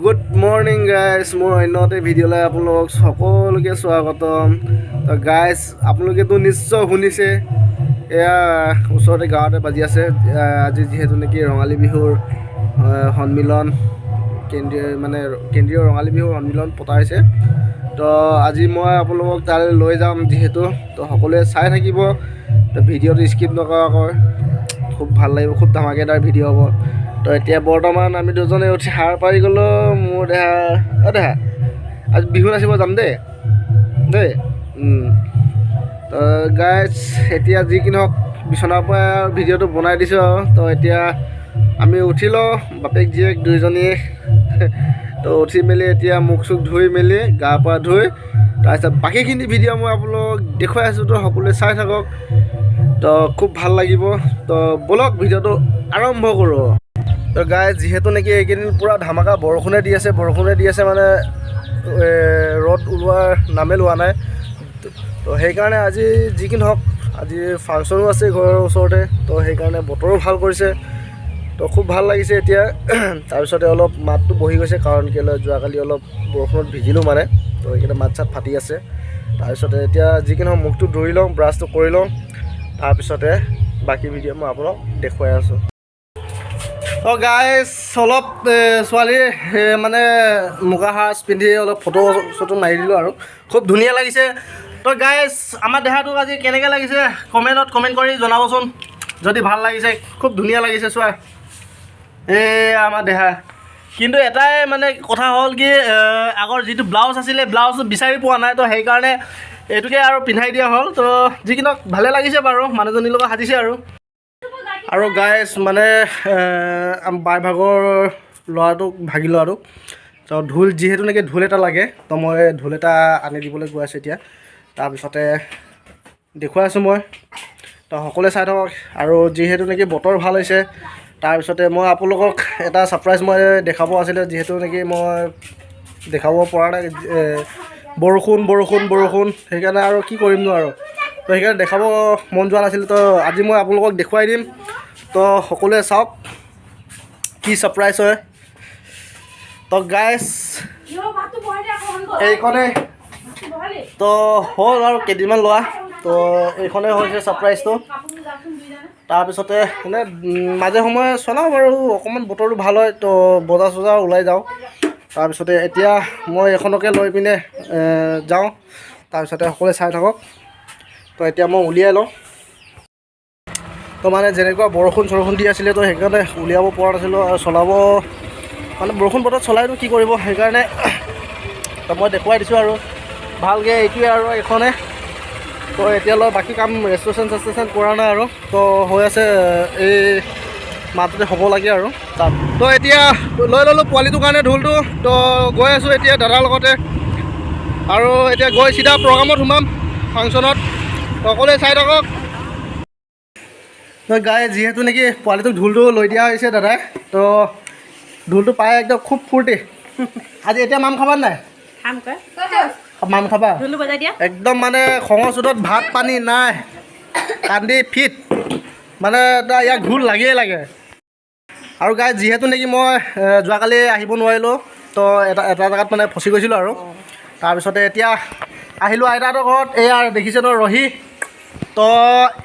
Good morning guys, মোৰ অন্যতে ভিডিঅ'লৈ আপোনালোক সকলোকে স্বাগতম। তো গাইজ, আপোনালোকেতো নিশ্চয় শুনিছে, এয়া ওচৰতে গাঁৱতে বাজি আছে। আজি যিহেতু নেকি ৰঙালী বিহুৰ সন্মিলন, কেন্দ্ৰীয় ৰঙালী বিহুৰ সন্মিলন পতা হৈছে। তো আজি মই আপোনালোকক তালৈ লৈ যাম যিহেতু, তো সকলোৱে চাই থাকিব। তো ভিডিঅ'টো স্কিপ নকৰাকৈ, খুব ভাল লাগিব, খুব ধামাকেদাৰ ভিডিঅ' হ'ব। তো এতিয়া বৰ্তমান আমি দুজনে উঠি সাৰ পাৰি গ'লোঁ। মোৰ দেহা আজি বিহু নাচিব যাম দেই। তো গাইজ, এতিয়া যি কি নহওক বিচনাৰ পৰা ভিডিঅ'টো বনাই দিছোঁ আৰু। তো এতিয়া আমি উঠি লওঁ, বাপেক জীয়েক দুইজনীয়ে। তো উঠি মেলি এতিয়া মুখ চুখ ধুই মেলি গা পা ধুই তাৰপিছত বাকীখিনি ভিডিঅ' মই আপোনালোকক দেখুৱাই আছোঁ। তো সকলোৱে চাই থাকক, তো খুব ভাল লাগিব। তো ব'লক ভিডিঅ'টো আৰম্ভ কৰোঁ। তো গাইজ, যিহেতু নেকি এইকেইদিন পূৰা ধামাকা বৰষুণে দি আছে মানে ৰ'দ ওলোৱাৰ নামে লোৱা নাই। তো সেইকাৰণে আজি যি কি নহওক, আজি ফাংচনো আছে ঘৰৰ ওচৰতে। তো সেইকাৰণে বতৰো ভাল কৰিছে, তো খুব ভাল লাগিছে এতিয়া। তাৰপিছতে অলপ মাতটো বহি গৈছে, কাৰণ কেলৈ যোৱাকালি অলপ বৰষুণত ভিজিলোঁ মানে, তো সেইকাৰণে মাত চাত ফাটি আছে। তাৰপিছতে এতিয়া যি কি নহওক মুখটো ধুই লওঁ, ব্ৰাছটো কৰি লওঁ, তাৰপিছতে বাকী ভিডিঅ' মই আপোনাক দেখুৱাই আছোঁ। তো গাইজ, অলপ ছোৱালীৰ মানে মুগা সাজ পিন্ধি অলপ ফটো চটো মাৰি দিলোঁ আৰু খুব ধুনীয়া লাগিছে। তো গাইজ, আমাৰ দেহাটোক আজি কেনেকৈ লাগিছে কমেণ্টত কমেণ্ট কৰি জনাবচোন। যদি ভাল লাগিছে, খুব ধুনীয়া লাগিছে চোৱা, আমাৰ দেহা। কিন্তু এটাই মানে কথা হ'ল কি, আগৰ যিটো ব্লাউজ আছিলে ব্লাউজটো বিচাৰি পোৱা নাই। তো সেইকাৰণে এইটোকে আৰু পিন্ধাই দিয়া হ'ল। তো যি কি নহওক ভালে লাগিছে বাৰু, মানুহজনীৰ লগত সাজিছে আৰু গাইজ মানে বাই ভাগৰ ল'ৰাটোক তো যিহেতু নেকি ঢোল এটা লাগে, তো মই ঢোল এটা আনি দিবলৈ গৈ আছোঁ এতিয়া। তাৰপিছতে দেখুৱাই আছোঁ মই, তো সকলোৱে চাই থাকক। আৰু যিহেতু নেকি বতৰ ভাল হৈছে, তাৰপিছতে মই আপোনালোকক এটা ছাৰপ্ৰাইজ মই দেখাব আছিলে, যিহেতু নেকি মই দেখাব পৰা নাই। বৰষুণ সেইকাৰণে আৰু কি কৰিমনো আৰু, তো সেইকাৰণে দেখাব মন যোৱা নাছিল। তো আজি মই আপোনালোকক দেখুৱাই দিম। তো সকলোৱে চাওক কি ছাৰপ্ৰাইজ হয়। তো গাইজ, এইখনে তো হ'ল আৰু কেইদিনমান লোৱা। তো এইখনেই হৈছে ছাৰপ্ৰাইজটো। তাৰপিছতে এনে মাজে সময়ে চলাওঁ বাৰু, অকণমান বতৰটো ভাল হয় তো বজাৰ চজাৰ ওলাই যাওঁ। তাৰপিছতে এতিয়া মই এইখনকে লৈ পিনে যাওঁ। তাৰপিছতে সকলোৱে চাই থাকক। তো এতিয়া মই উলিয়াই লওঁ। তো মানে যেনেকুৱা বৰষুণ দি আছিলে, তো সেইকাৰণে উলিয়াব পৰা নাছিলোঁ আৰু চলাব মানে বৰষুণ বতৰত চলাইনো কি কৰিব, সেইকাৰণে তো মই দেখুৱাই দিছোঁ আৰু ভালকৈ। এইটোৱে আৰু এইখনে। তো এতিয়ালৈ বাকী কাম ৰেজিষ্ট্ৰেশ্যন কৰা নাই আৰু, তো হৈ আছে এই মাহটোতে হ'ব লাগে আৰু তাত। তো এতিয়া লৈ ল'লোঁ পোৱালিটোৰ কাৰণে ঢোলটো। তো গৈ আছোঁ এতিয়া দাদাৰ লগতে, আৰু এতিয়া গৈ চিধা প্ৰগ্ৰামত সোমাম, ফাংচনত। সকলোৱে চাই থাকক। তো গাই, যিহেতু নেকি পোৱালিটোক ঢোলটো লৈ দিয়া হৈছে দাদাই, তো ঢোলটো পাই একদম খুব ফূৰ্তি। আজি এতিয়া মাম খাবা নাই? মাম খাবা? একদম মানে খঙৰ চোতত ভাত পানী নাই, কান্দি ফিট মানে ইয়াক ঢোল লাগে। আৰু গাই, যিহেতু নেকি মই যোৱাকালি আহিব নোৱাৰিলোঁ, তো এটা জেগাত মানে ফচি গৈছিলোঁ আৰু। তাৰপিছতে এতিয়া আহিলোঁ আইতাহঁতৰ ঘৰত। এয়া দেখিছে তো ৰহি, তো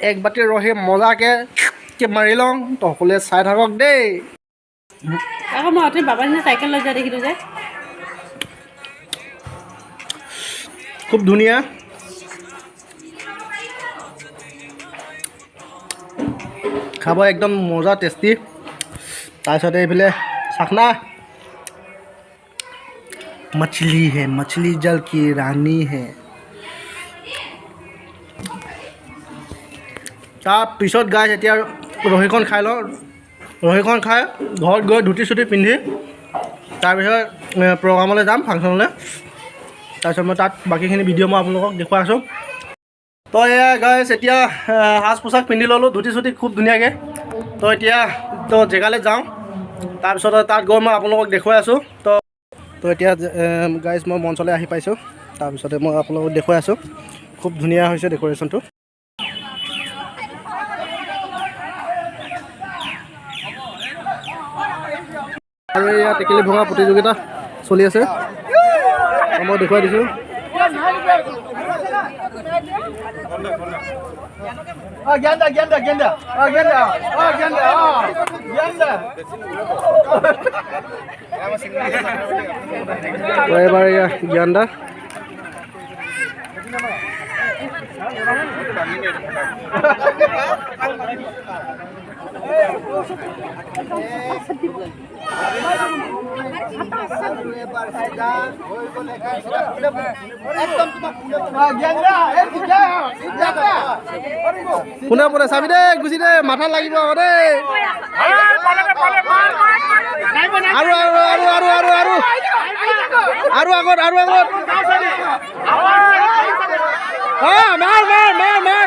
এক বাতি ৰহি মজাকৈ মাৰি লওঁ। তো সকলোৱে চাই থাকক দেই। আকৌ মই অথনি বাবাৰ নিচিনা চাইকেল লৈ যোৱা দেখিলোঁ যে, খুব ধুনীয়া। খাব একদম মজা টেষ্টি। তাৰপিছতে এইফালে চাখনা মছলি জল কি ৰাণী হে। তাৰপিছত গাইজ, এতিয়া ৰহিখন খাই লওঁ। ৰহিখন খাই ঘৰত গৈ ধুতি চুতি পিন্ধি তাৰপিছত প্ৰগ্ৰামলৈ যাম, ফাংচনলৈ। তাৰপিছত মই তাত বাকীখিনি ভিডিঅ' মই আপোনালোকক দেখুৱাই আছোঁ। তো এয়া গাইজ, এতিয়া সাজ পোছাক পিন্ধি ল'লোঁ, ধুতি চুতি খুব ধুনীয়াকৈ। তো এতিয়া জেগালৈ যাওঁ, তাৰপিছত তাত গৈ মই আপোনালোকক দেখুৱাই আছোঁ। তো এতিয়া গাইজ মই মঞ্চলৈ আহি পাইছোঁ। তাৰপিছতে মই আপোনালোকক দেখুৱাই আছোঁ। খুব ধুনীয়া হৈছে ডেক'ৰেশ্যনটো। আৰু এয়া টেকেলি ভঙা প্ৰতিযোগিতা চলি আছে মই দেখুৱাই দিছোঁ এবাৰ এয়া জ্ঞান দা কোনে পোনে চাবি দে গুচি দে মাথা লাগিব আকৌ দেই আৰু আৰু আৰু আৰু আৰু আৰু আৰু আগত আৰু আগত মাৰ মাৰ মাৰ মাৰ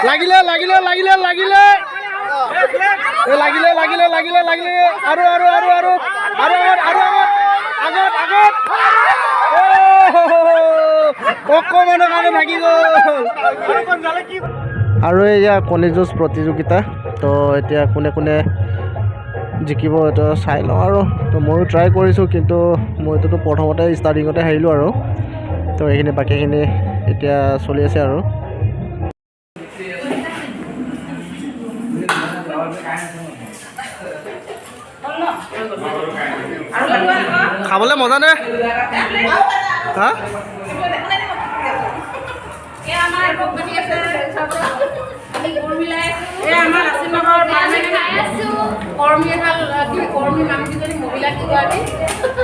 লাগিলে লাগিলে লাগিলে লাগিলে লাগিলে লাগিলে লাগিলে লাগিলে আৰু আৰু আৰু আৰু আৰু আগত আৰু আগত আগত আগত অকণমানৰ কাৰণে ভাগি গ'ল আৰু এয়া কণী যুঁজ প্ৰতিযোগিতা তো এতিয়া কোনে কোনে জিকিব এইটো চাই লওঁ আৰু তো ময়ো ট্ৰাই কৰিছোঁ কিন্তু মইতো প্ৰথমতে ষ্টাৰ্টিঙতে হাৰিলোঁ আৰু তো এইখিনি বাকীখিনি এতিয়া চলি আছে আৰু খাবলৈ মজা নে হা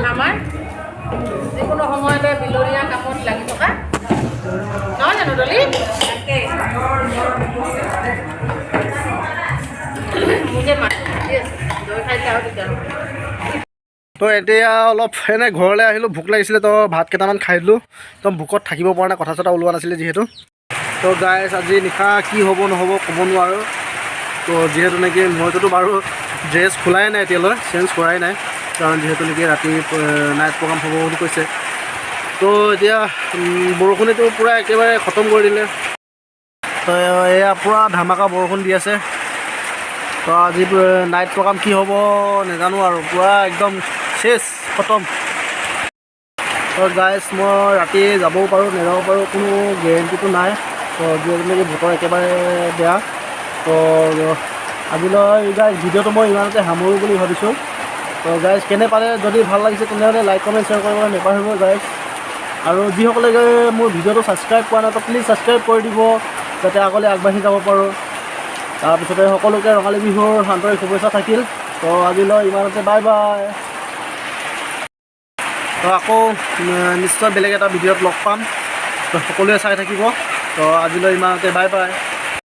আমাৰ যিকোনো সময়তে বিলৰীয়া কামত লাগি থকা নহয় জানো দলি মোকে মাতি দৈ খাইছে আৰু তেতিয়া তো এতিয়া অলপ এনেই ঘৰলৈ আহিলোঁ ভোক লাগিছিলে তো ভাত কেইটামান খাই দিলোঁ তো ভোকত থাকিব পৰা নাই কথা চথা ওলোৱা নাছিলে যিহেতু তো গাইছ আজি নিশা কি হ'ব নহ'ব ক'ব নোৱাৰোঁ তো যিহেতু নেকি মইতো বাৰু ড্ৰেছ খোলাই নাই এতিয়ালৈ চেঞ্জ কৰাই নাই কাৰণ যিহেতু নেকি ৰাতি নাইট প্ৰগ্ৰাম হ'ব বুলি কৈছে তো এতিয়া বৰষুণেতো পূৰা একেবাৰে খতম কৰি দিলে তো এয়া পূৰা ধামাকা বৰষুণ দি আছে তো আজি নাইট প্ৰগ্ৰাম কি হ'ব নাজানো আৰু পূৰা একদম শেষ খতম তো গাইছ মই ৰাতি যাবও পাৰোঁ নাযাব পাৰোঁ কোনো গেৰেণ্টিটো নাই তো যিহেতু নেকি বতৰ একেবাৰে বেয়া তো আজিলৈ গাইছ ভিডিঅ'টো মই ইমানতে সামৰোঁ বুলি ভাবিছোঁ তো গাইছ কেনে পালে যদি ভাল লাগিছে তেনেহ'লে লাইক কমেণ্ট শ্বেয়াৰ কৰিবলৈ নাপাহৰিব গাইছ আৰু যিসকলে মোৰ ভিডিঅ'টো ছাবস্ক্ৰাইব কৰা নাই তো প্লিজ ছাবস্ক্ৰাইব কৰি দিব যাতে আগলৈ আগবাঢ়ি যাব পাৰোঁ তাৰপিছতে সকলোকে ৰঙালী বিহুৰ আন্তৰিক শুভেচ্ছা থাকিল তো আজিলৈ ইমানতে বাই বাই তো আকৌ নিশ্চয় বেলেগ এটা ভিডিঅ'ত লগ পাম তো সকলোৱে চাই থাকিব তো আজিলৈ ইমানতে বাই বাই